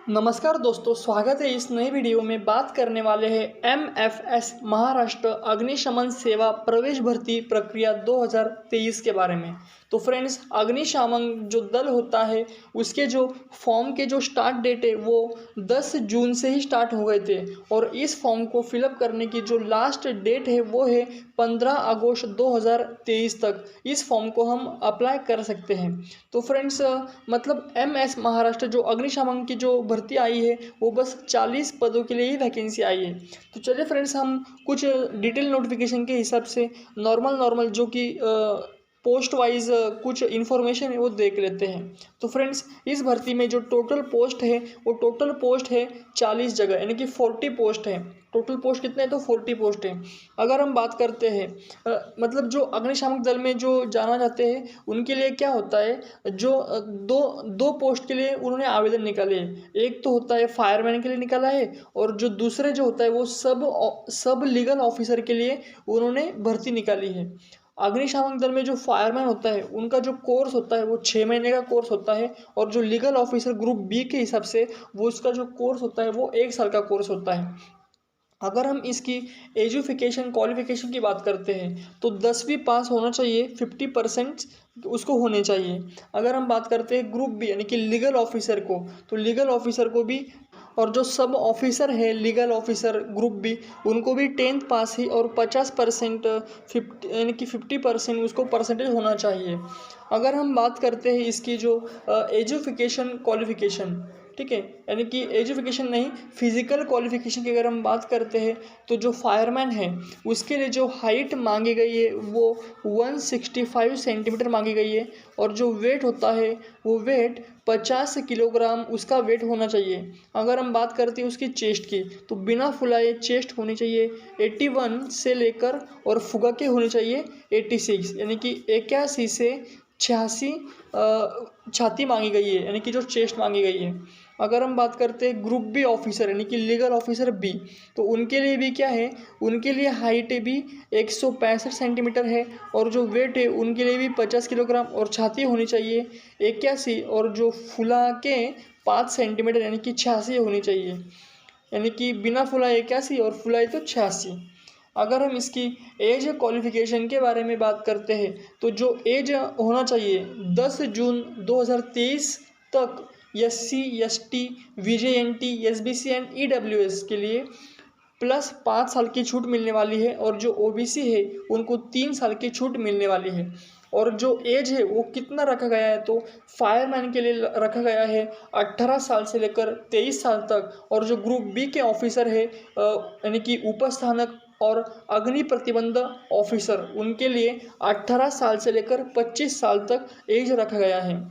नमस्कार दोस्तों, स्वागत है इस नई वीडियो में। बात करने वाले हैं MFS महाराष्ट्र अग्निशमन सेवा प्रवेश भर्ती प्रक्रिया 2023 के बारे में। तो फ्रेंड्स, अग्निशमन जो दल होता है उसके जो फॉर्म के जो स्टार्ट डेट है वो 10 जून से ही स्टार्ट हो गए थे और इस फॉर्म को फिलअप करने की जो लास्ट डेट है वो है 15 अगस्त 2023 तक इस फॉर्म को हम अप्लाई कर सकते हैं। तो फ्रेंड्स, मतलब MS महाराष्ट्र जो अग्निशमन की जो भर्ती आई है वो बस 40 पदों के लिए ही वैकेंसी आई है। तो चलिए फ्रेंड्स, हम कुछ डिटेल नोटिफिकेशन के हिसाब से नॉर्मल जो कि पोस्ट वाइज कुछ इन्फॉर्मेशन है वो देख लेते हैं। तो फ्रेंड्स, इस भर्ती में जो टोटल पोस्ट है वो टोटल पोस्ट है 40 जगह, यानी कि 40 पोस्ट है। टोटल पोस्ट कितने हैं? तो 40 पोस्ट है। अगर हम बात करते हैं मतलब जो अग्निशामक दल में जो जाना चाहते हैं उनके लिए क्या होता है, जो दो पोस्ट के लिए उन्होंने आवेदन निकाले हैं। एक तो होता है फायरमैन के लिए निकाला है और जो दूसरे जो होता है वो सब लीगल ऑफिसर के लिए उन्होंने भर्ती निकाली है। अग्निशामक दल में जो फायरमैन होता है उनका जो कोर्स होता है वो 6 महीने का कोर्स होता है और जो लीगल ऑफिसर ग्रुप बी के हिसाब से वो उसका जो कोर्स होता है वो 1 साल का कोर्स होता है। अगर हम इसकी एजुकेशन क्वालिफिकेशन की बात करते हैं तो 10वीं पास होना चाहिए, 50% उसको होने चाहिए। अगर हम बात करते हैं ग्रुप बी यानी कि लीगल ऑफिसर को, तो लीगल ऑफिसर को भी और जो सब ऑफिसर है लीगल ऑफिसर ग्रुप बी उनको भी 10th पास ही और 50% 50 यानी कि 50% उसको परसेंटेज होना चाहिए। अगर हम बात करते हैं इसकी जो एजुकेशन क्वालिफिकेशन, ठीक है, यानी कि एजुकेशन नहीं, फिजिकल क्वालिफिकेशन की अगर हम बात करते हैं तो जो फायरमैन है उसके लिए जो हाइट मांगी गई है वो 165 सेंटीमीटर मांगी गई है और जो वेट होता है वो वेट 50 किलोग्राम उसका वेट होना चाहिए। अगर हम बात करते हैं उसकी चेस्ट की तो बिना फुलाए चेस्ट होनी चाहिए 81 से लेकर और फुगा के होनी चाहिए 86, यानी कि 81 से 86 छाती मांगी गई है, यानी कि जो चेस्ट मांगी गई है। अगर हम बात करते हैं ग्रुप बी ऑफिसर यानी कि लीगल ऑफिसर बी, तो उनके लिए भी क्या है, उनके लिए हाइट भी 165 सेंटीमीटर है और जो वेट है उनके लिए भी 50 किलोग्राम और छाती होनी चाहिए 81 और जो फुला के 5 सेंटीमीटर यानी कि 86 होनी चाहिए, यानी कि बिना फुलाए 81 और फुलाए तो 86। अगर हम इसकी एज क्वालिफिकेशन के बारे में बात करते हैं तो जो एज होना चाहिए 10 जून 2023 तक SC ST VJNT SBC and EWS के लिए प्लस 5 साल की छूट मिलने वाली है और जो OBC है उनको 3 साल की छूट मिलने वाली है। और जो एज है वो कितना रखा गया है, तो फायरमैन के लिए रखा गया है 18 साल से लेकर 23 साल तक और जो ग्रुप बी के ऑफिसर है यानी कि उपस्थानक और अग्नि प्रतिबंध ऑफिसर उनके लिए 18 साल से लेकर 25 साल तक एज रखा गया है।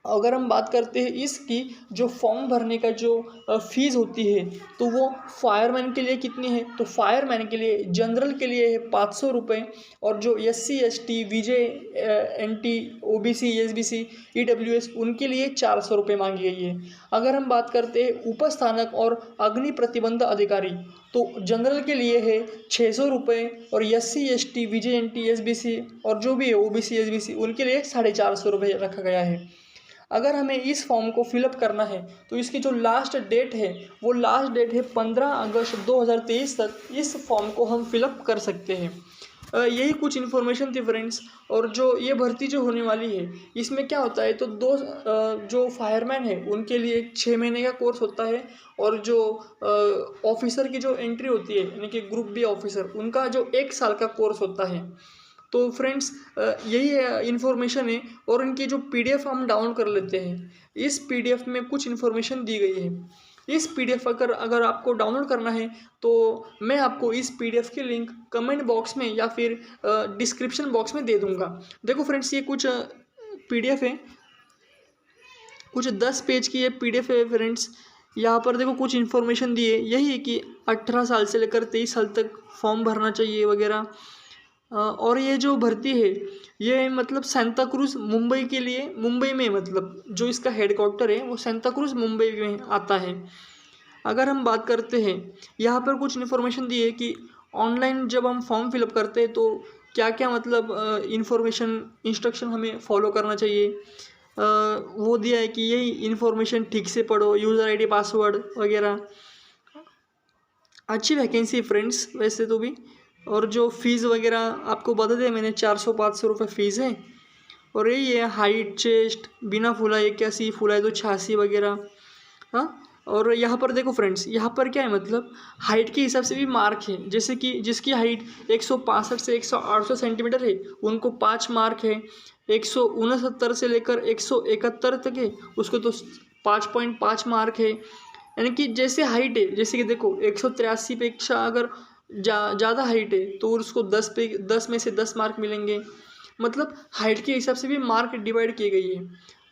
अगर हम बात करते हैं इसकी जो फॉर्म भरने का जो फीस होती है तो वो फायरमैन के लिए कितनी है, तो फायरमैन के लिए जनरल के लिए है 500 रुपये और जो SC ST VJNT OBC SBC EWS उनके लिए 400 रुपये मांगी गई है। अगर हम बात करते हैं उपस्थानक और अग्नि प्रतिबंध अधिकारी तो जनरल के लिए है 600 रुपये और SC ST VJNT SBC और जो भी है OBC SBC उनके लिए 450 रुपये रखा गया है। अगर हमें इस फॉर्म को फिलअप करना है तो इसकी जो लास्ट डेट है वो लास्ट डेट है 15 अगस्त 2023 तक इस फॉर्म को हम फिलअप कर सकते हैं। यही कुछ इन्फॉर्मेशन थी फ्रेंड्स। और जो ये भर्ती जो होने वाली है इसमें क्या होता है, तो जो फायरमैन है उनके लिए 6 महीने का कोर्स होता है और जो ऑफिसर की जो एंट्री होती है यानी कि ग्रुप बी ऑफिसर उनका जो 1 साल का कोर्स होता है। तो फ्रेंड्स, यही इन्फॉर्मेशन है और इनकी जो PDF हम डाउनलोड कर लेते हैं। इस PDF में कुछ इन्फॉर्मेशन दी गई है। इस PDF अगर आपको डाउनलोड करना है तो मैं आपको इस PDF की लिंक कमेंट बॉक्स में या फिर डिस्क्रिप्शन बॉक्स में दे दूंगा। देखो फ्रेंड्स, ये कुछ PDF है, कुछ 10 पेज की ये PDF है फ्रेंड्स। यहाँ पर देखो कुछ इन्फॉर्मेशन दी है, यही है कि 18 साल से लेकर 23 साल तक फॉर्म भरना चाहिए वगैरह। और ये जो भर्ती है ये मतलब सांता क्रूज मुंबई के लिए, मुंबई में मतलब जो इसका हेडक्वार्टर है वो सांता क्रूज मुंबई में आता है। अगर हम बात करते हैं यहाँ पर कुछ इन्फॉर्मेशन दी है कि ऑनलाइन जब हम फॉर्म फिलअप करते हैं तो क्या क्या मतलब इंस्ट्रक्शन हमें फॉलो करना चाहिए। वो दिया है कि यही इन्फॉर्मेशन ठीक से पढ़ो, यूज़र आईडी पासवर्ड वगैरह। अच्छी वैकेंसी फ्रेंड्स वैसे तो भी। और जो फीस वगैरह आपको बता दिया मैंने, 400-500 रुपये फ़ीस है। और यही है, हाइट चेस्ट बिना फुलाए 81, फुलाए तो 86 वगैरह। हाँ, और यहाँ पर देखो फ्रेंड्स, यहाँ पर क्या है मतलब हाइट के हिसाब से भी मार्क है। जैसे कि जिसकी हाइट 165 से 168 सेंटीमीटर है उनको 5 मार्क है। 169 से लेकर 171 तक है उसको तो 5.5 मार्क है। यानी कि जैसे हाइट है, जैसे कि देखो 183 पेक्षा अगर ज़्यादा हाइट है तो उसको 10 में से 10 मार्क मिलेंगे। मतलब हाइट के हिसाब से भी मार्क डिवाइड की गई है।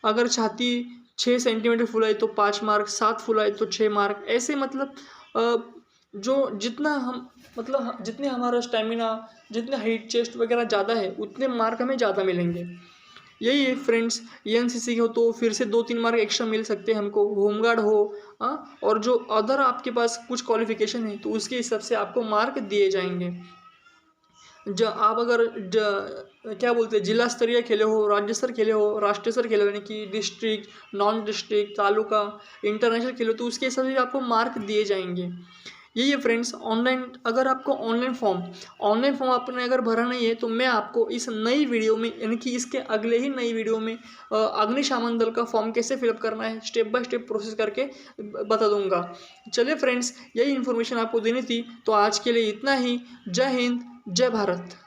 अगर छाती 6 सेंटीमीटर फुलाए तो 5 मार्क, 7 फुलाए तो 6 मार्क, ऐसे मतलब जो जितना हम मतलब जितने हमारा स्टेमिना, जितने हाइट चेस्ट वगैरह ज़्यादा है उतने मार्क हमें ज़्यादा मिलेंगे। यही है फ्रेंड्स, एनसीसी हो तो फिर से 2-3 मार्क एक्स्ट्रा मिल सकते हैं हमको, होमगार्ड हो। हाँ, और जो अदर आपके पास कुछ क्वालिफिकेशन है तो उसके हिसाब से आपको मार्क दिए जाएंगे। आप अगर क्या बोलते हैं जिला स्तरीय खेले हो, राज्य स्तर खेले हो, राष्ट्रीय स्तर खेले हो, यानी कि district, non district, taluka, international खेले हो तो उसके हिसाब से आपको मार्क दिए जाएंगे। यही है फ्रेंड्स। अगर आपको ऑनलाइन फॉर्म आपने अगर भरा नहीं है तो मैं आपको इस नई वीडियो में, यानी कि इसके अगले ही नई वीडियो में अग्निशमन दल का फॉर्म कैसे फिलअप करना है स्टेप बाय स्टेप प्रोसेस करके बता दूंगा। चलिए फ्रेंड्स, यही इन्फॉर्मेशन आपको देनी थी, तो आज के लिए इतना ही। जय हिंद, जय भारत।